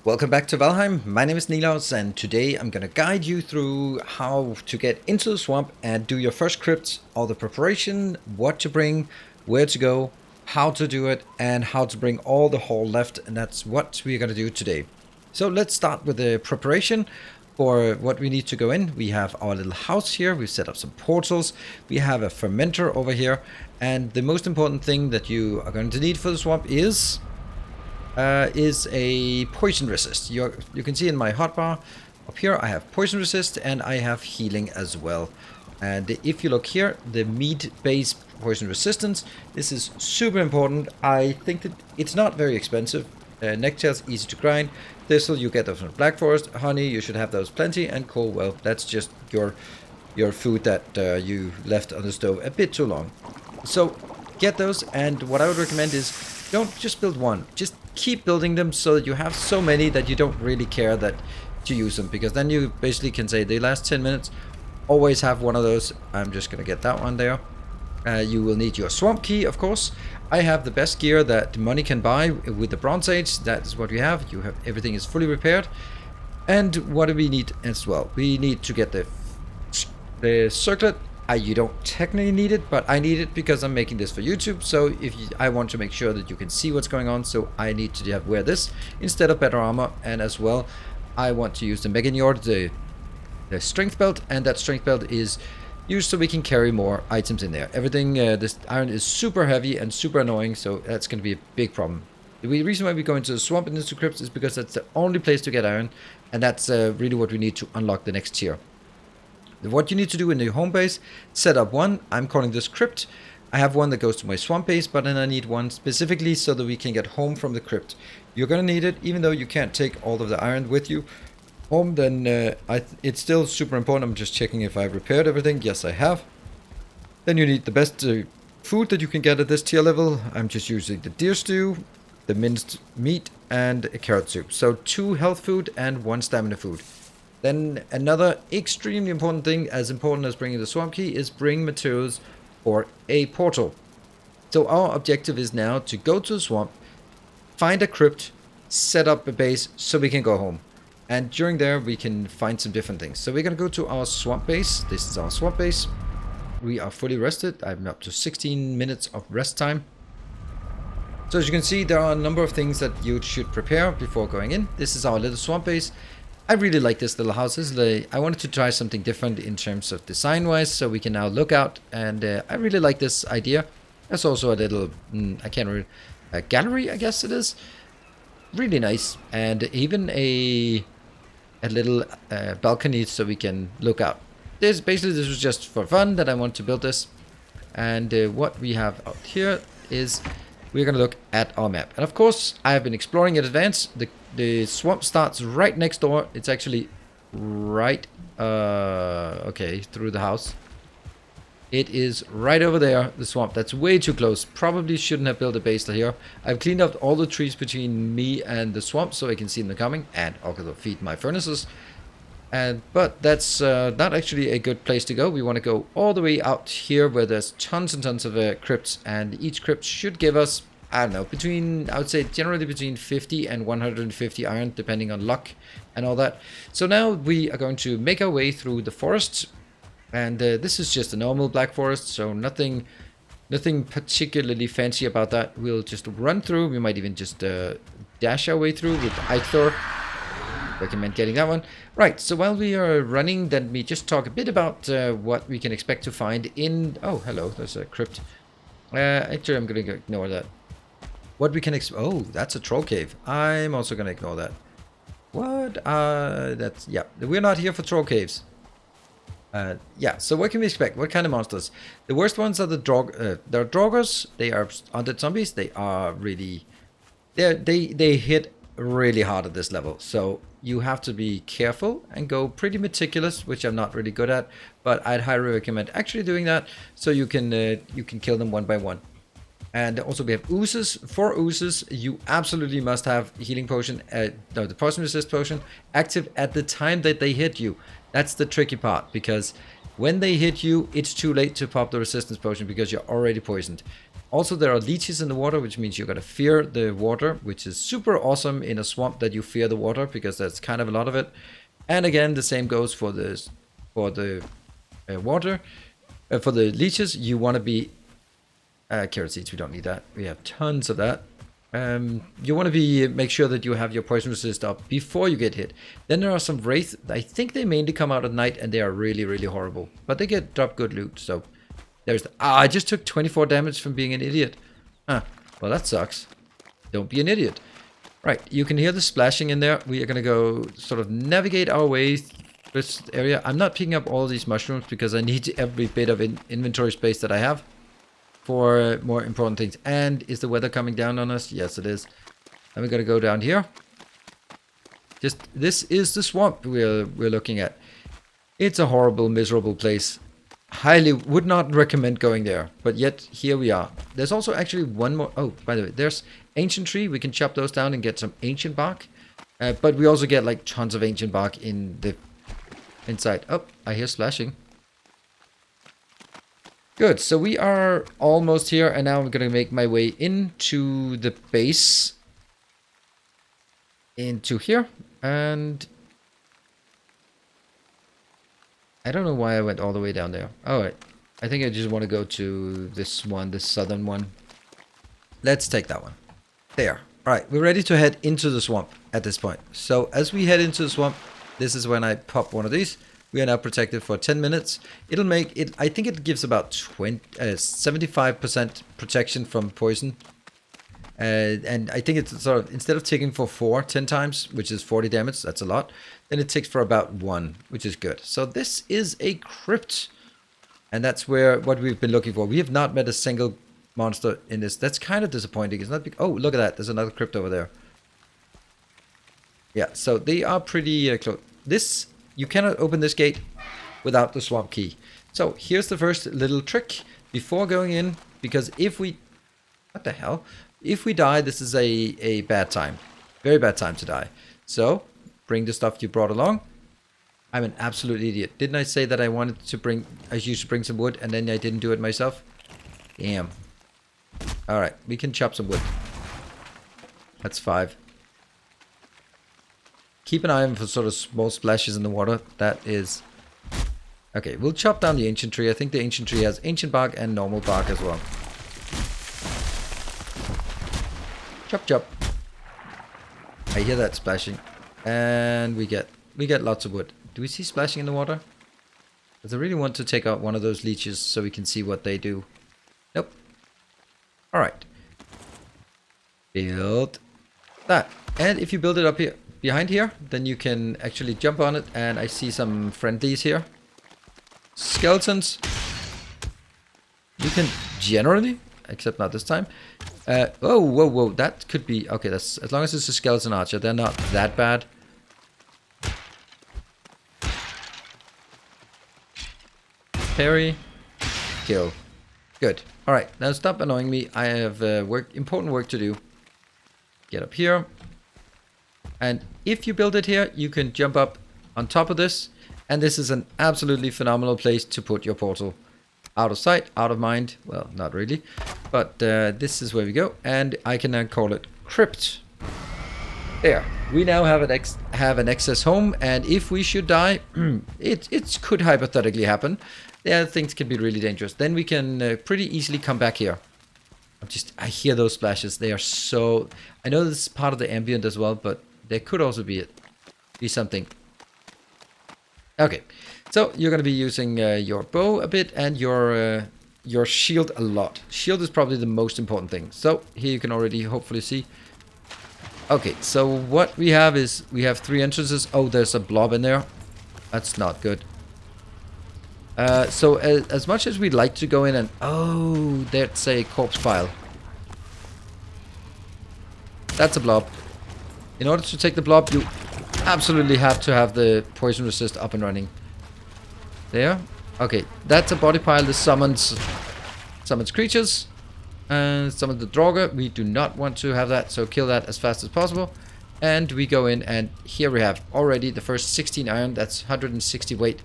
Welcome back to Valheim. My name is Nilaus, and today I'm going to guide you through how to get into the swamp and do your first crypts, all the preparation, what to bring, where to go, how to do it, and how to bring all the haul left, and that's what we're going to do today. So let's start with the preparation for what we need to go in. We have our little house here, we've set up some portals, we have a fermenter over here, and the most important thing that you are going to need for the swamp is a poison resist. You can see in my hotbar up here I have poison resist and I have healing as well. And if you look here, the meat based poison resistance, this is super important. I think that it's not very expensive. Nectar is easy to grind. Thistle you get those from Black Forest. Honey you should have those plenty, and coal, well, that's just your food that you left on the stove a bit too long. So get those, and what I would recommend is don't just build one, just keep building them so that you have so many that you don't really care that to use them, because then you basically can say they last 10 minutes. Always have one of those. I'm just gonna get that one there. You will need your swamp key, of course. I have the best gear that money can buy with the Bronze Age. That's what we have. Everything is fully repaired. And what do we need as well? We need to get the circlet. You don't technically need it, but I need it because I'm making this for YouTube. So I want to make sure that you can see what's going on, so I need to wear this instead of better armor. And as well, I want to use the Meganiord, the strength belt, and that strength belt is used so we can carry more items in there. Everything, this iron is super heavy and super annoying, so that's going to be a big problem. The reason why we go into the swamp and into crypts is because that's the only place to get iron, and that's really what we need to unlock the next tier. What you need to do in your home base, set up one. I'm calling this crypt. I have one that goes to my swamp base, but then I need one specifically so that we can get home from the crypt. You're going to need it, even though you can't take all of the iron with you home, then it's still super important. I'm just checking if I've repaired everything. Yes, I have. Then you need the best food that you can get at this tier level. I'm just using the deer stew, the minced meat, and a carrot soup. So 2 health food and 1 stamina food. Then another extremely important thing, as important as bringing the swamp key, is bring materials for a portal. So our objective is now to go to the swamp, find a crypt, set up a base so we can go home. And during there we can find some different things. So we're going to go to our swamp base. This is our swamp base. We are fully rested. I'm up to 16 minutes of rest time. So as you can see, there are a number of things that you should prepare before going in. This is our little swamp base. I really like this little house. I wanted to try something different in terms of design-wise, so we can now look out, and I really like this idea. There's also a little, a gallery, I guess it is. Really nice, and even a little balcony so we can look out. This was just for fun that I want to build this, and what we have out here is we're going to look at our map. And of course, I have been exploring in advance. The swamp starts right next door. It's actually right, okay, through the house. It is right over there, the swamp. That's way too close. Probably shouldn't have built a base here. I've cleaned up all the trees between me and the swamp so I can see them coming, and also feed my furnaces. But that's not actually a good place to go. We want to go all the way out here where there's tons and tons of crypts, and each crypt should give us, I don't know, I would say generally between 50 and 150 iron, depending on luck and all that. So now we are going to make our way through the forest, and this is just a normal black forest, so nothing particularly fancy about that. We'll just run through. We might even just dash our way through with Eichthor. Recommend getting that one. Right, so while we are running, then we just talk a bit about what we can expect to find in... Oh, hello, there's a crypt. Actually, I'm going to ignore that. What we can oh, that's a troll cave. I'm also going to ignore that. What? Yeah, we're not here for troll caves. Yeah, so what can we expect? What kind of monsters? The worst ones are they're Draugrs. They are undead zombies. They are really... They hit really hard at this level, so you have to be careful and go pretty meticulous, which I'm not really good at, but I'd highly recommend actually doing that so you can kill them one by one. And also we have oozes. For oozes, you absolutely must have healing potion, no, the poison resist potion active at the time that they hit you. That's the tricky part, because when they hit you, it's too late to pop the resistance potion because you're already poisoned. Also, there are leeches in the water, which means you're going to fear the water, which is super awesome in a swamp that you fear the water, because that's kind of a lot of it. And again, the same goes for the water. For the leeches, you want to be... carrot seeds, we don't need that. We have tons of that. You want to make sure that you have your poison resist up before you get hit. Then there are some wraith. I think they mainly come out at night, and they are really, really horrible. But they drop good loot, so... There's I just took 24 damage from being an idiot. Huh. Well, that sucks. Don't be an idiot. Right, you can hear the splashing in there. We are going to go sort of navigate our way through this area. I'm not picking up all these mushrooms because I need every bit of inventory space that I have for more important things. And is the weather coming down on us? Yes, it is. And we're going to go down here. This is the swamp we're looking at. It's a horrible, miserable place. Highly would not recommend going there, but yet here we are. There's also actually one more. Oh, by the way, there's ancient tree. We can chop those down and get some ancient bark, but we also get like tons of ancient bark in the inside. Oh, I hear splashing. Good, so we are almost here, and now I'm gonna make my way into the base, into here, and I don't know why I went all the way down there. All right. I think I just want to go to this one, this southern one. Let's take that one. There. All right. We're ready to head into the swamp at this point. So as we head into the swamp, this is when I pop one of these. We are now protected for 10 minutes. It'll make it, I think it gives about 75% protection from poison. And I think it's sort of, instead of ticking for 10 times, which is 40 damage, that's a lot, then it ticks for about 1, which is good. So this is a crypt, and that's what we've been looking for. We have not met a single monster in this. That's kind of disappointing. It's not big. Oh, look at that. There's another crypt over there. Yeah, so they are pretty close. This, you cannot open this gate without the swamp key. So here's the first little trick before going in, because if we... What the hell? If we die, this is a bad time. Very bad time to die. So, bring the stuff you brought along. I'm an absolute idiot. Didn't I say that I wanted to bring... I used to bring some wood, and then I didn't do it myself? Damn. Alright, we can chop some wood. That's 5. Keep an eye on for sort of small splashes in the water. That is... Okay, we'll chop down the ancient tree. I think the ancient tree has ancient bark and normal bark as well. Chop chop. I hear that splashing, and we get lots of wood. Do we see splashing in the water? Because I really want to take out one of those leeches so we can see what they do. Nope. All right. Build that, and if you build it up here behind here, then you can actually jump on it. And I see some friendlies here. Skeletons. You can generally, except not this time. Oh, whoa, that could be... Okay, that's as long as it's a skeleton archer, they're not that bad. Parry. Kill. Good. Alright, now stop annoying me. I have important work to do. Get up here. And if you build it here, you can jump up on top of this. And this is an absolutely phenomenal place to put your portal. Out of sight, out of mind. Well, not really. But this is where we go. And I can now call it crypt. There. We now have an access home. And if we should die, it could hypothetically happen. Yeah, things can be really dangerous. Then we can pretty easily come back here. I hear those splashes. They are so... I know this is part of the ambient as well, but there could also be something. Okay. So you're going to be using your bow a bit and your shield a lot. Shield is probably the most important thing. So here you can already hopefully see. Okay, so what we have is we have 3 entrances. Oh, there's a blob in there. That's not good. So as much as we'd like to go in and... Oh, that's a corpse pile. That's a blob. In order to take the blob, you absolutely have to have the poison resist up and running. There. Okay, that's a body pile. This summons creatures. And summon the Draugr. We do not want to have that, so kill that as fast as possible. And we go in, and here we have already the first 16 iron. That's 160 weight.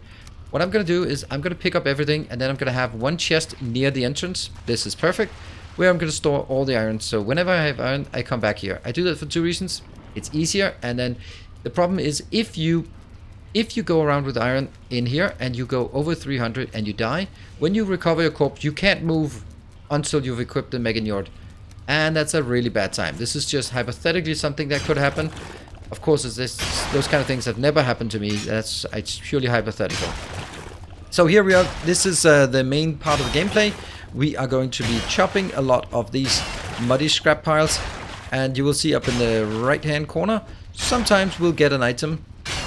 What I'm going to do is I'm going to pick up everything, and then I'm going to have 1 chest near the entrance. This is perfect. where I'm going to store all the iron. So whenever I have iron, I come back here. I do that for two reasons. It's easier, and then the problem is if you go around with iron in here and you go over 300 and you die, when you recover your corpse, you can't move until you've equipped the Meganiord. And that's a really bad time. This is just hypothetically something that could happen. Of course, those kind of things have never happened to me. It's purely hypothetical. So here we are. This is the main part of the gameplay. We are going to be chopping a lot of these muddy scrap piles. And you will see up in the right-hand corner, sometimes we'll get an item.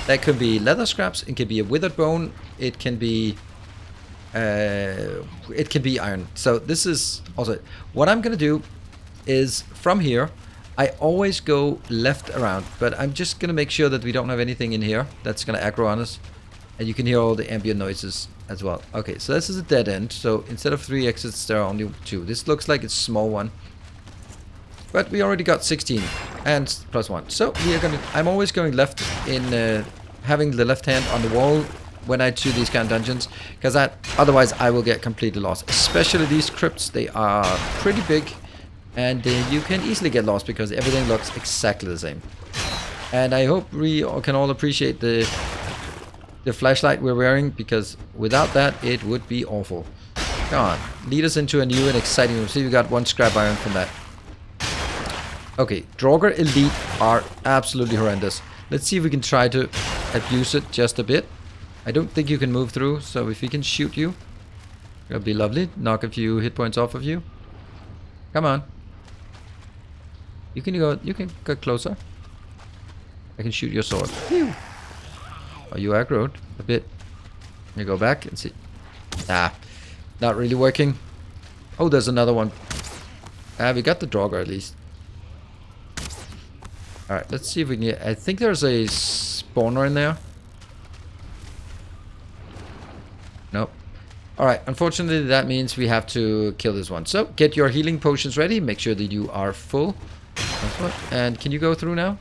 That could be leather scraps. It can be a withered bone. It can be iron. So this is also what I'm going to do is from here, I always go left around, but I'm just going to make sure that we don't have anything in here that's going to aggro on us. And you can hear all the ambient noises as well. Okay, so this is a dead end. So instead of 3 exits, there are only 2. This looks like it's a small one. But we already got 16 and +1. So we are going to, I'm always going left in having the left hand on the wall when I do these kind of dungeons. Because otherwise I will get completely lost. Especially these crypts, they are pretty big. And you can easily get lost because everything looks exactly the same. And I hope we can all appreciate the flashlight we're wearing, because without that it would be awful. Come on, lead us into a new and exciting room. See, we got 1 scrap iron from that. Okay, Draugr Elite are absolutely horrendous. Let's see if we can try to abuse it just a bit. I don't think you can move through, so if we can shoot you, that'd be lovely. Knock a few hit points off of you. Come on. You can go closer. I can shoot your sword. Phew. Oh, you aggroed a bit. You go back and see. Ah, not really working. Oh, there's another one. We got the Draugr at least. Alright, let's see if we can get... I think there's a spawner in there. Nope. Alright, unfortunately that means we have to kill this one. So, get your healing potions ready. Make sure that you are full. That's what. And can you go through now?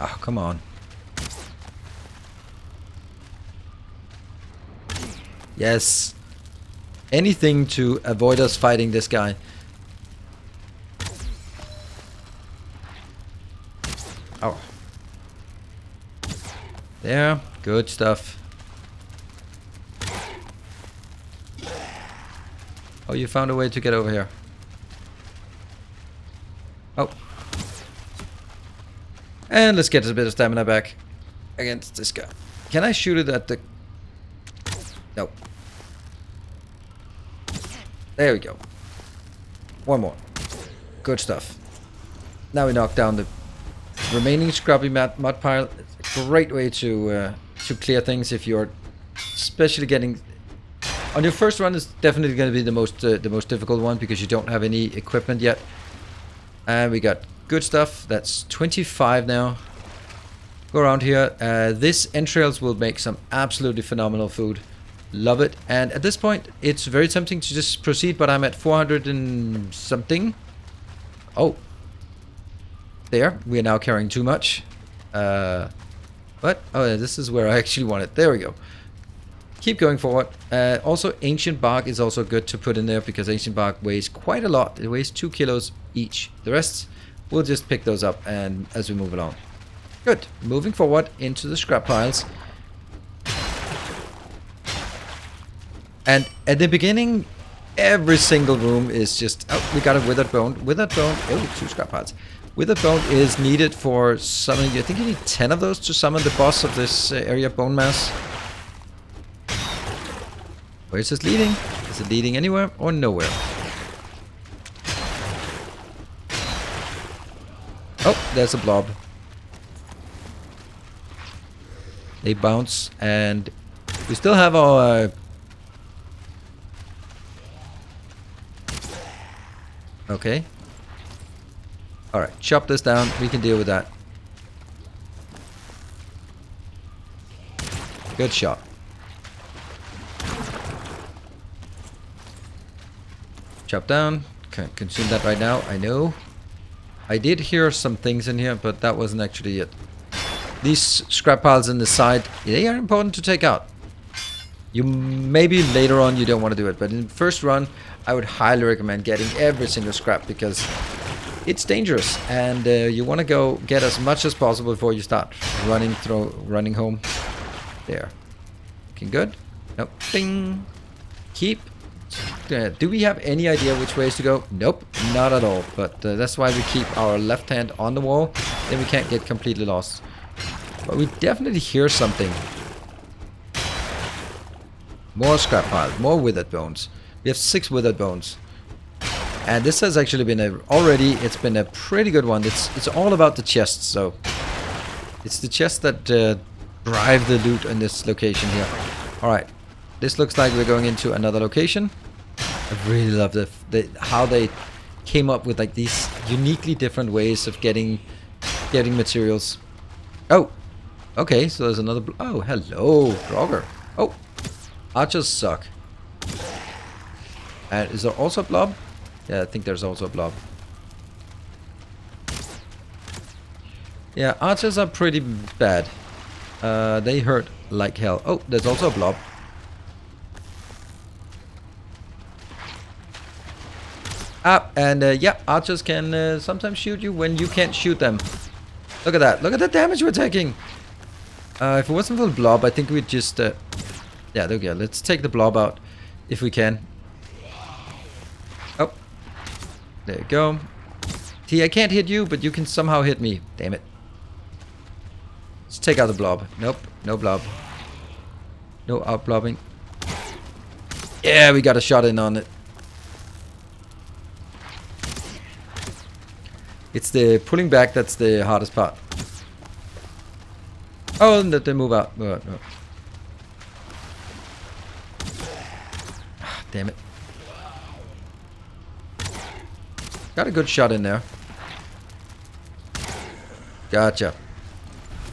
Oh, come on. Yes. Anything to avoid us fighting this guy. Oh. There. Good stuff. Oh, you found a way to get over here. Oh. And let's get a bit of stamina back against this guy. Can I shoot it at the... No. There we go. One more. Good stuff. Now we knock down the remaining scrappy mud pile. It's a great way to clear things if you're especially getting... On your first run is definitely going to be the most difficult one because you don't have any equipment yet. And we got good stuff. That's 25 now. Go around here. This entrails will make some absolutely phenomenal food. Love it. And at this point, it's very tempting to just proceed, but I'm at 400 and something. Oh. There. We are now carrying too much. But, oh, this is where I actually want it. There we go. Keep going forward. Also, ancient bark is also good to put in there because ancient bark weighs quite a lot. It weighs 2 kilos each. The rest, we'll just pick those up and as we move along. Good. Moving forward into the scrap piles. And at the beginning, every single room is just... Oh, we got a withered bone. Withered bone... Oh, 2 scrap piles. Withered bone is needed for summoning... I think you need 10 of those to summon the boss of this area, Bone Mass. Where is this leading? Is it leading anywhere or nowhere? Oh, there's a blob. They bounce and we still have our... Okay. Alright, chop this down. We can deal with that. Good shot. Chop down. Can't consume that right now, I know. I did hear some things in here, but that wasn't actually it. These scrap piles in the side, they are important to take out. You maybe later on you don't want to do it, but in the first run, I would highly recommend getting every single scrap because it's dangerous, and you want to go get as much as possible before you start running home. There. Looking good. Nope. Bing. Keep. Do we have any idea which ways to go? Nope, not at all. But that's why we keep our left hand on the wall. Then we can't get completely lost. But we definitely hear something. More scrap piles, more withered bones. We have 6 withered bones. And this has actually been it's been a pretty good one. It's all about the chests, so it's the chests that drive the loot in this location here. Alright. This looks like we're going into another location. I really love how they came up with like these uniquely different ways of getting materials. Oh, okay. So there's another. Oh, hello, Draugr. Oh, archers suck. And is there also a blob? Yeah, I think there's also a blob. Yeah, archers are pretty bad. They hurt like hell. Oh, there's also a blob. And yeah, archers can sometimes shoot you when you can't shoot them. Look at that. Look at the damage we're taking. If it wasn't for the blob, I think we'd just... yeah, there we go. Let's take the blob out if we can. Oh. There you go. See, I can't hit you, but you can somehow hit me. Damn it. Let's take out the blob. Nope, no blob. No out-blobbing. Yeah, we got a shot in on it. It's the pulling back that's the hardest part. Oh, and that they move out. No. Ah, damn it. Got a good shot in there. Gotcha.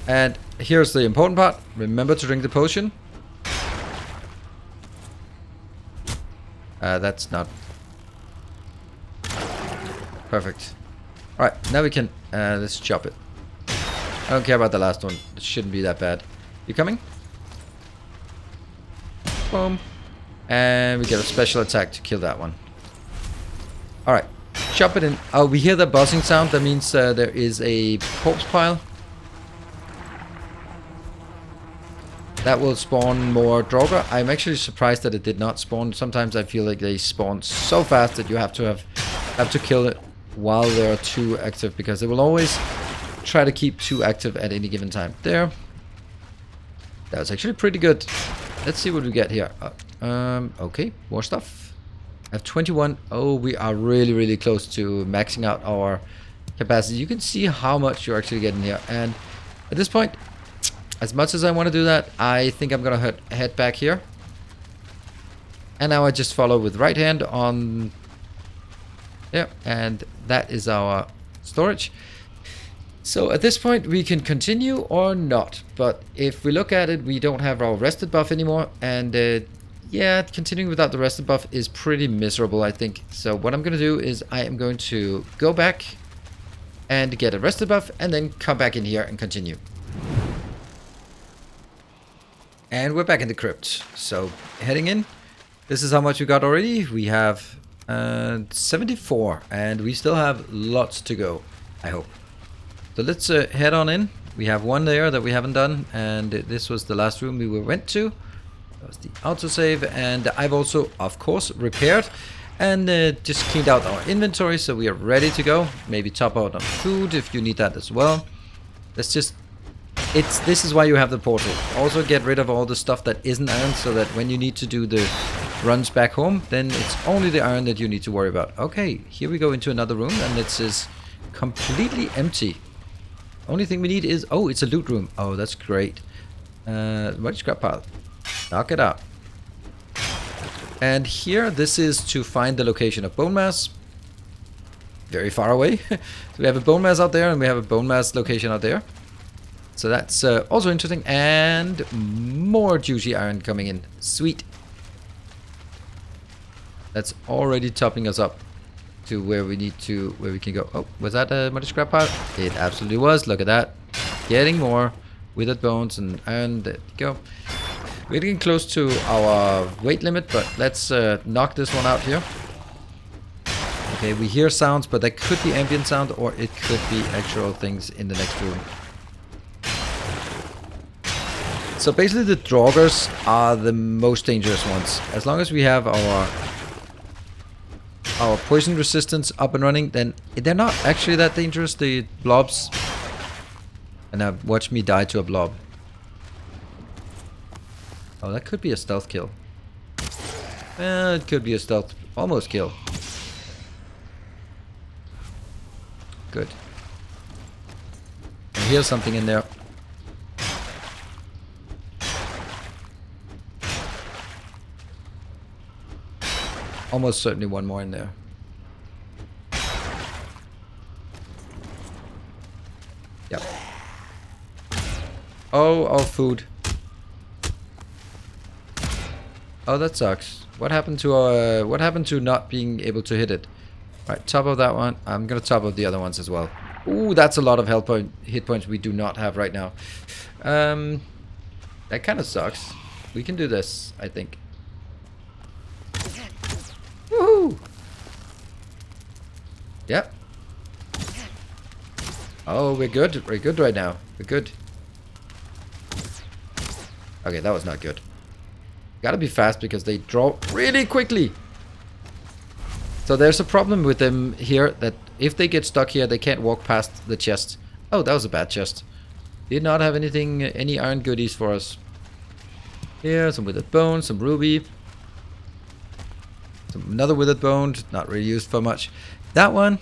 And here's the important part. Remember to drink the potion. That's not... Perfect. Alright, now we can... let's chop it. I don't care about the last one. It shouldn't be that bad. You coming? Boom. And we get a special attack to kill that one. Alright. Chop it in. Oh, we hear the buzzing sound. That means there is a corpse pile. That will spawn more Draugr. I'm actually surprised that it did not spawn. Sometimes I feel like they spawn so fast that you have to kill it while there are 2 active, because they will always try to keep 2 active at any given time. There. That was actually pretty good. Let's see what we get here. Okay, more stuff. I have 21. Oh, we are really, really close to maxing out our capacity. You can see how much you're actually getting here. And at this point, as much as I want to do that, I think I'm going to head back here. And now I just follow with right hand on... Yeah, and that is our storage. So at this point we can continue or not. But if we look at it, we don't have our rested buff anymore. And yeah, continuing without the rested buff is pretty miserable, I think. So what I'm going to do is I am going to go back and get a rested buff and then come back in here and continue. And we're back in the crypt. So heading in. This is how much we got already. We have 74 and we still have lots to go, I hope. So let's head on in. We have one there that we haven't done, and this was the last room we went to. That was the autosave, and I've also, of course, repaired and just cleaned out our inventory, so we are ready to go. Maybe top out on food if you need that as well. Let's just... This is why you have the portal. Also get rid of all the stuff that isn't iron, so that when you need to do the runs back home, then it's only the iron that you need to worry about. Okay, here we go into another room, and it is completely empty. Only thing we need is... Oh, it's a loot room. Oh, that's great. What scrap pile? Knock it out. And here, this is to find the location of bone mass. Very far away. So we have a bone mass out there, and we have a bone mass location out there. So that's also interesting. And more juicy iron coming in. Sweet. That's already topping us up to where we need to, where we can go. Oh, was that a muddy scrap pile? It absolutely was. Look at that. Getting more withered bones and iron. There you go. We're getting close to our weight limit, but let's knock this one out here. Okay, we hear sounds, but that could be ambient sound, or it could be actual things in the next room. So basically the Draugrs are the most dangerous ones. As long as we have our poison resistance up and running, then they're not actually that dangerous, the blobs. And now watch me die to a blob. Oh, that could be a stealth kill. It could be a stealth almost kill. Good. I hear something in there. Almost certainly one more in there. Yep. Oh, all food. Oh, that sucks. What happened to not being able to hit it? Right, top of that one. I'm gonna top of the other ones as well. Ooh, that's a lot of hit points we do not have right now. That kind of sucks. We can do this, I think. Woohoo! Yep. Oh, we're good. We're good right now. We're good. Okay, that was not good. Gotta be fast because they draw really quickly. So there's a problem with them here that if they get stuck here, they can't walk past the chest. Oh, that was a bad chest. Did not have anything, any iron goodies for us. Here, some withered bone, some ruby. Another withered bone, not really used for much. That one,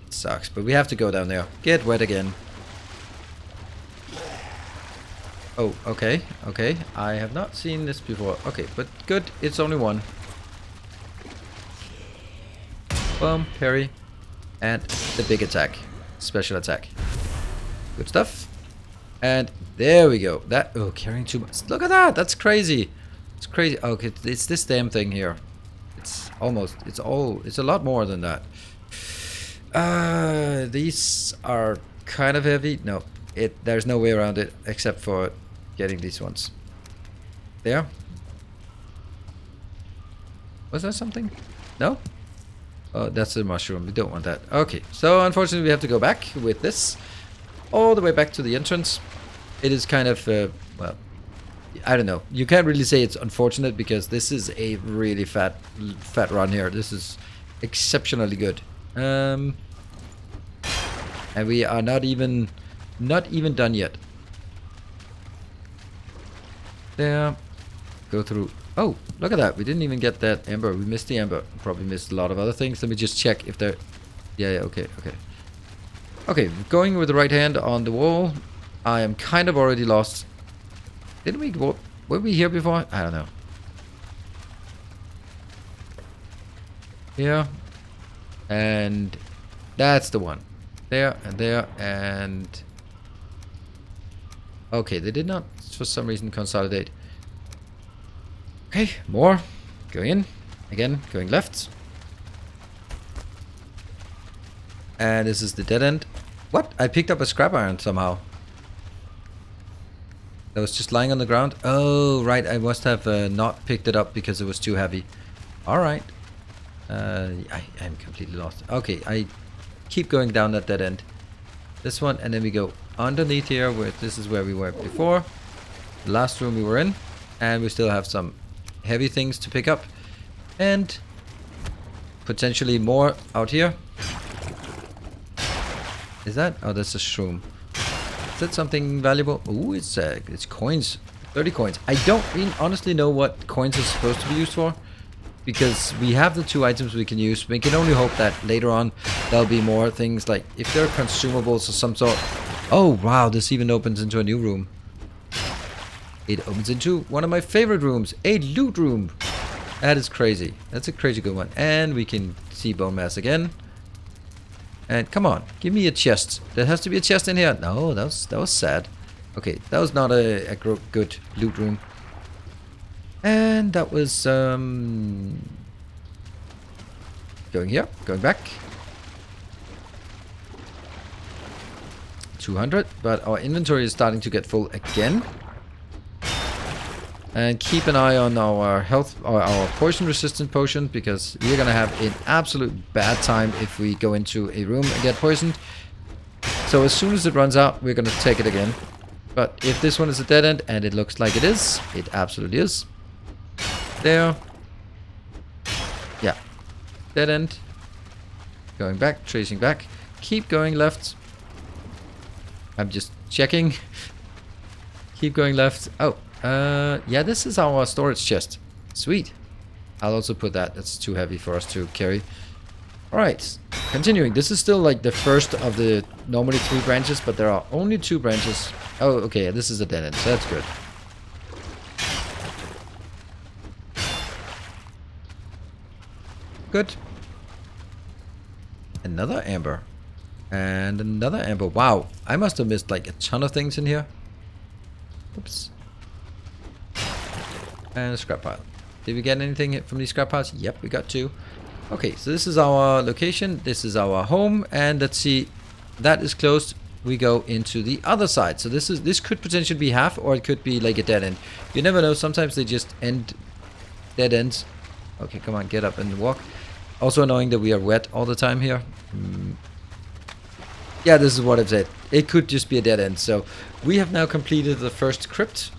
sucks, but we have to go down there. Get wet again. Oh, okay, okay. I have not seen this before. Okay, but good, it's only one. Boom, parry. And the big attack. Special attack. Good stuff. And there we go. That, oh, carrying too much. Look at that, that's crazy. It's crazy. Okay, it's this damn thing here. It's almost, it's a lot more than that. These are kind of heavy. No, there's no way around it except for getting these ones. There. Was there something? No? Oh, that's a mushroom. We don't want that. Okay, so unfortunately we have to go back with this. All the way back to the entrance. It is kind of, well, I don't know. You can't really say it's unfortunate because this is a really fat run here. This is exceptionally good. And we are not even done yet. There. Go through. Oh, look at that. We didn't even get that ember. We missed the ember. Probably missed a lot of other things. Let me just check if they're... Yeah, okay, okay. Okay, going with the right hand on the wall. I am kind of already lost. Didn't we go... Were we here before? I don't know. Here. And that's the one. There and there and... Okay, they did not, for some reason, consolidate. Okay, more. Going in. Again, going left. And this is the dead end. What? I picked up a scrap iron somehow. That was just lying on the ground. Oh, right. I must have not picked it up because it was too heavy. Alright. I'm completely lost. Okay, I keep going down that dead end. This one, and then we go underneath here. Where this is where we were before. The last room we were in. And we still have some heavy things to pick up. And potentially more out here. Is that? Oh, that's a shroom. Is that something valuable? Ooh, it's coins. 30 coins. I don't really honestly know what coins are supposed to be used for. Because we have the 2 items we can use. We can only hope that later on there'll be more things like if they're consumables of some sort. Oh, wow. This even opens into a new room. It opens into one of my favorite rooms. A loot room. That is crazy. That's a crazy good one. And we can see bone mass again. And come on, give me a chest. There has to be a chest in here. No, that was sad. Okay, that was not a good loot room. And that was going here, going back. 200, but our inventory is starting to get full again. And keep an eye on our health or our poison resistant potion, because we're gonna have an absolute bad time if we go into a room and get poisoned. So as soon as it runs out, we're gonna take it again. But if this one is a dead end, and it looks like it is, it absolutely is. There. Yeah. Dead end. Going back, tracing back. Keep going left. I'm just checking. Keep going left. Oh, yeah, this is our storage chest. Sweet. I'll also put that. That's too heavy for us to carry. Alright, continuing. This is still like the first of the normally 3 branches, but there are only 2 branches. Oh, okay, this is a dead end, so that's good. Good. Another amber. And another amber. Wow, I must have missed like a ton of things in here. Oops. And a scrap pile. Did we get anything from these scrap piles? Yep, we got 2. Okay, so this is our location. This is our home. And let's see. That is closed. We go into the other side. So this could potentially be half, or it could be like a dead end. You never know. Sometimes they just end dead ends. Okay, come on, get up and walk. Also annoying that we are wet all the time here. Yeah, this is what it said. It could just be a dead end. So we have now completed the first crypt.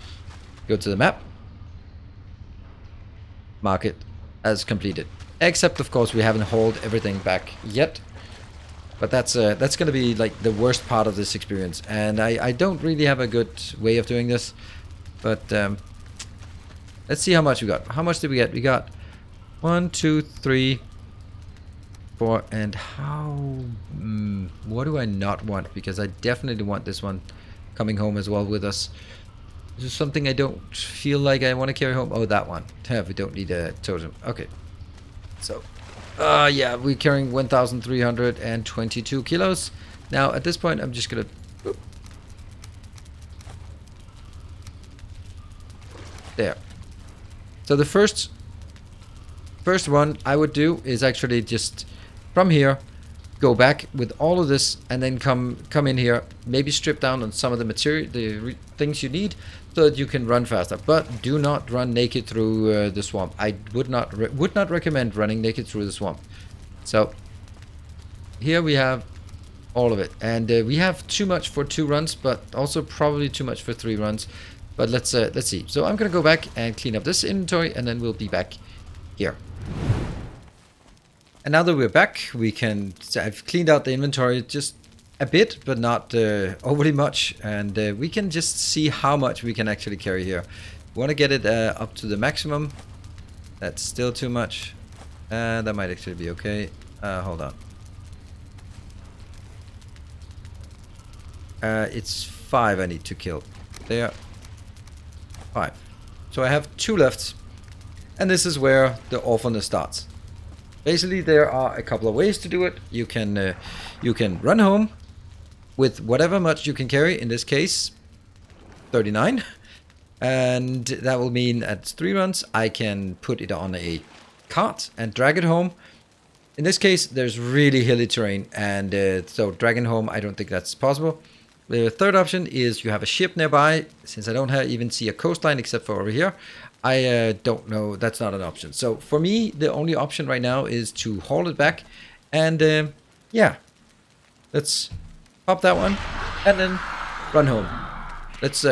Go to the map. Mark it as completed. Except, of course, we haven't hauled everything back yet. But that's going to be like the worst part of this experience. And I don't really have a good way of doing this. But let's see how much we got. How much did we get? We got 1, 2, 3, 4. And how... what do I not want? Because I definitely want this one coming home as well with us. This is something I don't feel like I want to carry home. Oh, that one. We don't need a totem. Okay. So, yeah, we're carrying 1,322 kilos. Now, at this point, I'm just going to... There. So the first one I would do is actually just from here, go back with all of this, and then come in here, maybe strip down on some of the material, the things you need, so that you can run faster. But do not run naked through the swamp. I would not recommend running naked through the swamp. So here we have all of it, and we have too much for 2 runs, but also probably too much for 3 runs. But let's see. So I'm gonna go back and clean up this inventory, and then we'll be back here. And now that we're back, I've cleaned out the inventory just a bit, but not overly much. And we can just see how much we can actually carry here. We want to get it up to the maximum. That's still too much. That might actually be okay. Hold on. It's 5 I need to kill. There. 5. So I have 2 left. And this is where the awfulness starts. Basically, there are a couple of ways to do it. You can run home with whatever much you can carry. In this case, 39, and that will mean at 3 runs I can put it on a cart and drag it home. In this case, there's really hilly terrain, and so dragging home, I don't think that's possible. The third option is you have a ship nearby. Since I don't even see a coastline except for over here, I don't know. That's not an option. So for me, the only option right now is to haul it back. And yeah, let's pop that one and then run home. Let's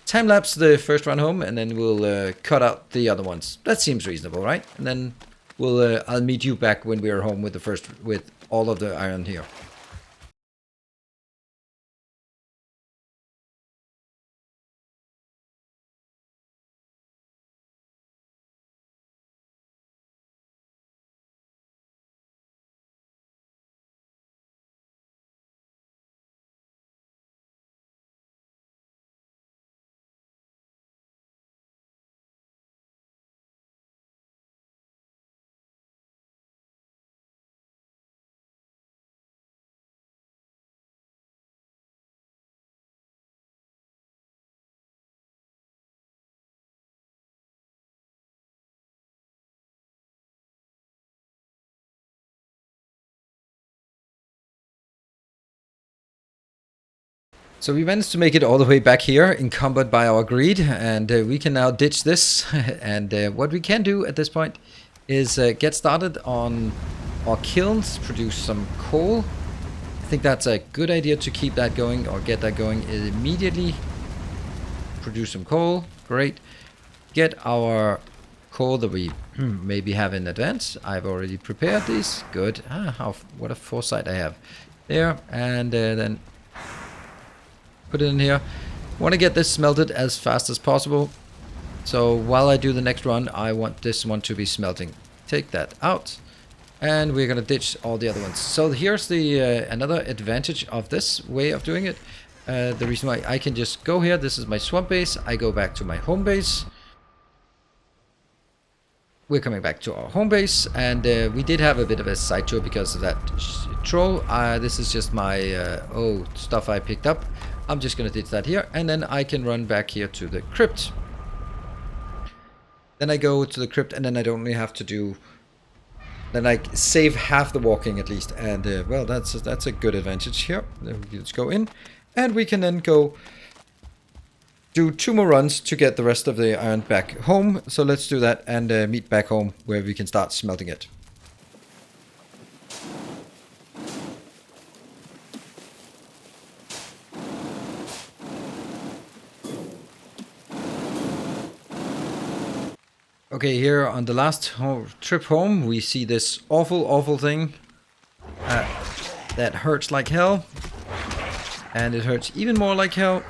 time-lapse the first run home, and then we'll cut out the other ones. That seems reasonable, right? And then I'll meet you back when we are home with all of the iron here. So we managed to make it all the way back here, encumbered by our greed, and we can now ditch this. And what we can do at this point is get started on our kilns, produce some coal. I think that's a good idea to keep that going, or get that going immediately. Produce some coal, great. Get our coal that we maybe have in advance. I've already prepared these, good. What a foresight I have. There, and then put it in here. Want to get this smelted as fast as possible. So while I do the next run, I want this one to be smelting. Take that out. And we're going to ditch all the other ones. So here's the another advantage of this way of doing it. The reason why I can just go here. This is my swamp base. I go back to my home base. We're coming back to our home base. And we did have a bit of a side tour because of that troll. This is just my stuff I picked up. I'm just going to ditch that here. And then I can run back here to the crypt. Then I go to the crypt, and then I don't only have to do... Then I save half the walking at least. And well, that's a good advantage here. Let's go in. And we can then go do 2 more runs to get the rest of the iron back home. So let's do that and meet back home where we can start smelting it. Okay, here on the last trip home, we see this awful thing that hurts like hell. And it hurts even more like hell.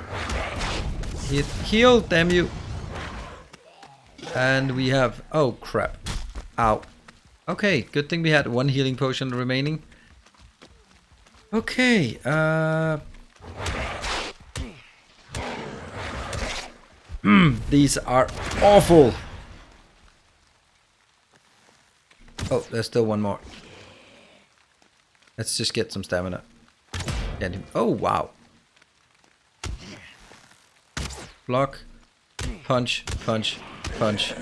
Heal, damn you. And we have... Oh, crap. Ow. Okay, good thing we had 1 healing potion remaining. Okay, these are awful. Oh, there's still 1 more. Let's just get some stamina. Oh, wow. Block. Punch, punch, punch.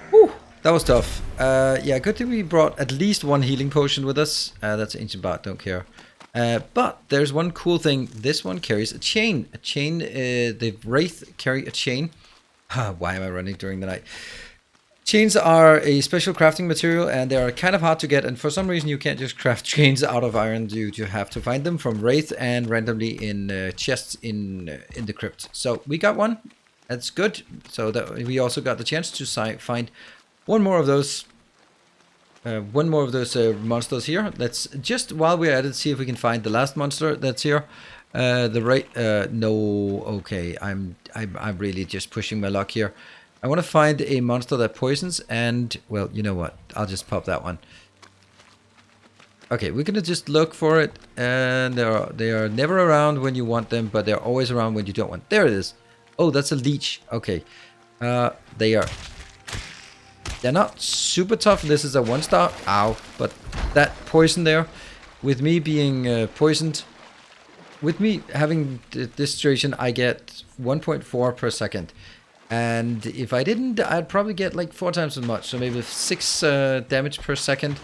Whew, that was tough. Yeah, good thing we brought at least 1 healing potion with us. That's ancient bard, don't care. But there's one cool thing. This one carries a chain. A chain, the wraith carry a chain. Why am I running during the night? Chains are a special crafting material, and they are kind of hard to get, and for some reason you can't just craft chains out of iron. You have to find them from Wraith and randomly in chests in the crypt. So we got one. That's good. So that we also got the chance to find 1 more of those. 1 more of those monsters here. Let's just, while we're at it, see if we can find the last monster that's here. The Wraith. No. Okay. I'm really just pushing my luck here. I want to find a monster that poisons, and, well, you know what? I'll just pop that one. Okay, we're going to just look for it, and they are never around when you want them, but they're always around when you don't want. There it is. Oh, that's a leech. Okay. They're not super tough. This is a 1-star. Ow. But that poison there, with me being poisoned, with me having this situation, I get 1.4 per second. And if I didn't, I'd probably get like 4 times as much. So maybe 6 damage per second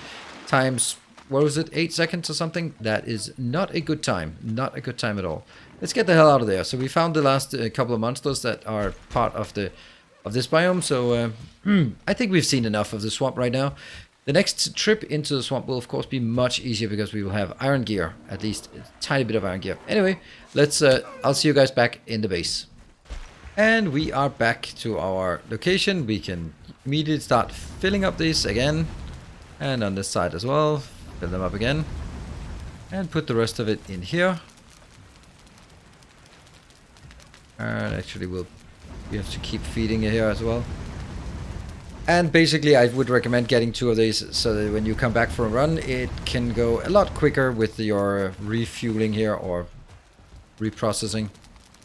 times, what was it, 8 seconds or something? That is not a good time. Not a good time at all. Let's get the hell out of there. So we found the last couple of monsters that are part of this biome. So I think we've seen enough of the swamp right now. The next trip into the swamp will of course be much easier because we will have iron gear. At least a tiny bit of iron gear. Anyway, let's I'll see you guys back in the base. And we are back to our location. We can immediately start filling up these again. And on this side as well. Fill them up again. And put the rest of it in here. And actually we have to keep feeding it here as well. And basically I would recommend getting 2 of these so that when you come back for a run, it can go a lot quicker with your refueling here or reprocessing.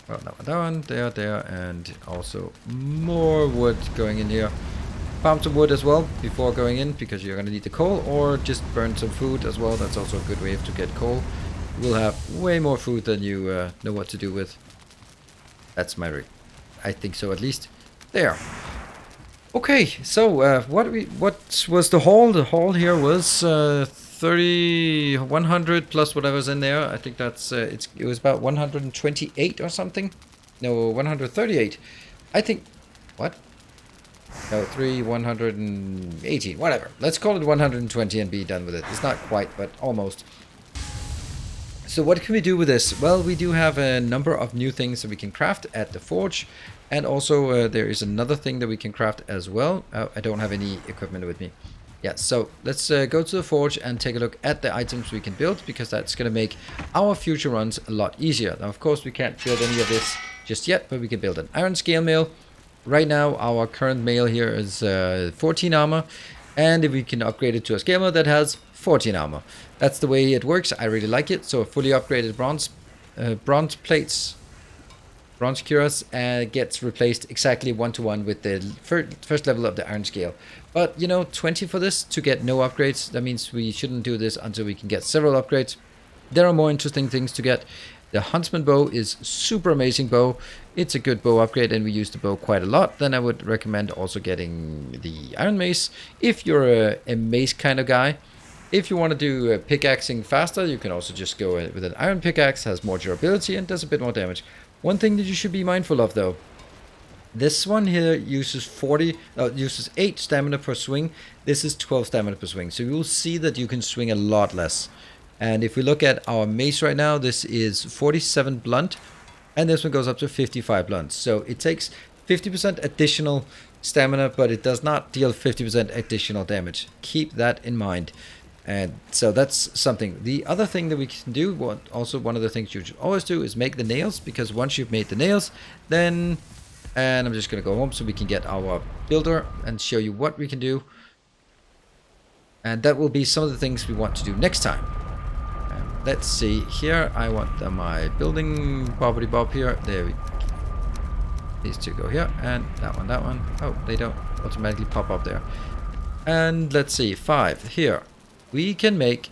Well, that one, there, and also more wood going in here. Farm some wood as well before going in, because you're going to need the coal, or just burn some food as well. That's also a good way to get coal. You will have way more food than you know what to do with. That's my I think so, at least. There. Okay, so what was the haul? The haul here was 130, 100 plus whatever's in there. I think that's it was about 128 or something. No, 138. I think what? No, 180, whatever. Let's call it 120 and be done with it. It's not quite, but almost. So what can we do with this? Well, we do have a number of new things that we can craft at the forge. And also there is another thing that we can craft as well. I don't have any equipment with me. Yeah, so let's go to the forge and take a look at the items we can build, because that's going to make our future runs a lot easier. Now, of course, we can't build any of this just yet, but we can build an iron scale mail. Right now, our current mail here is 14 armor, and if we can upgrade it to a scale mail that has 14 armor. That's the way it works. I really like it. So fully upgraded bronze plates, bronze cuirass gets replaced exactly 1-to-1 with the first level of the iron scale. But, you know, 20 for this to get no upgrades. That means we shouldn't do this until we can get several upgrades. There are more interesting things to get. The huntsman bow is super amazing bow. It's a good bow upgrade, and we use the bow quite a lot. Then I would recommend also getting the iron mace if you're a mace kind of guy. If you want to do pickaxing faster, you can also just go with an iron pickaxe. Has more durability and does a bit more damage. One thing that you should be mindful of, though, this one here uses 8 stamina per swing. This is 12 stamina per swing. So you will see that you can swing a lot less. And if we look at our mace right now, this is 47 blunt, and this one goes up to 55 blunt. So it takes 50% additional stamina, but it does not deal 50% additional damage. Keep that in mind. And so that's something. The other thing that we can do, also one of the things you should always do, is make the nails, because once you've made the nails, then, and I'm just going to go home so we can get our builder and show you what we can do. And that will be some of the things we want to do next time. Let's see here. I want my building bobbity bob here. There we go. These two go here, and that one. Oh, they don't automatically pop up there. And let's see, 5 here. We can make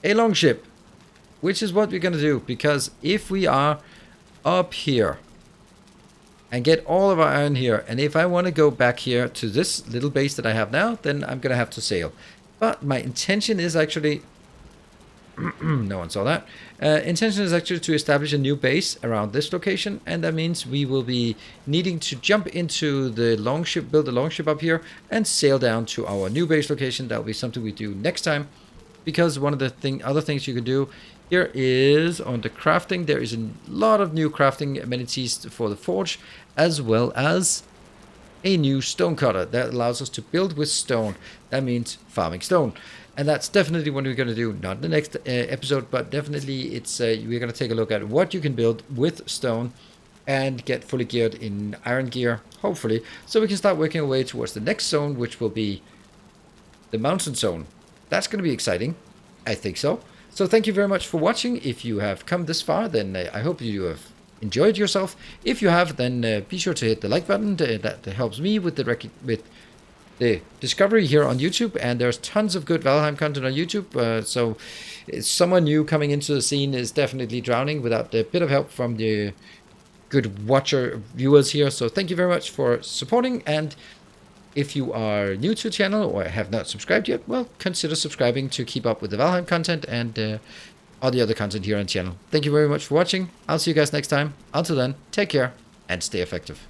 a longship, which is what we're going to do, because if we are up here and get all of our iron here, and if I want to go back here to this little base that I have now, then I'm going to have to sail. But my intention is actually no one saw that. Intention is actually to establish a new base around this location, and that means we will be needing to jump into the longship, build a longship up here, and sail down to our new base location. That will be something we do next time, because one of the other things you can do here is on the crafting. There is a lot of new crafting amenities for the forge, as well as a new stone cutter that allows us to build with stone. That means farming stone. And that's definitely what we're going to do, not in the next episode, but definitely it's we're going to take a look at what you can build with stone and get fully geared in iron gear, hopefully, so we can start working our way towards the next zone, which will be the mountain zone. That's going to be exciting. I think so. So thank you very much for watching. If you have come this far, then I hope you have enjoyed yourself. If you have, then be sure to hit the like button. That helps me with the discovery here on YouTube, and there's tons of good Valheim content on YouTube, so someone new coming into the scene is definitely drowning without a bit of help from the good watcher viewers here. So thank you very much for supporting, and if you are new to the channel or have not subscribed yet, well, consider subscribing to keep up with the Valheim content and all the other content here on the channel. Thank you very much for watching. I'll see you guys next time. Until then, take care and stay effective.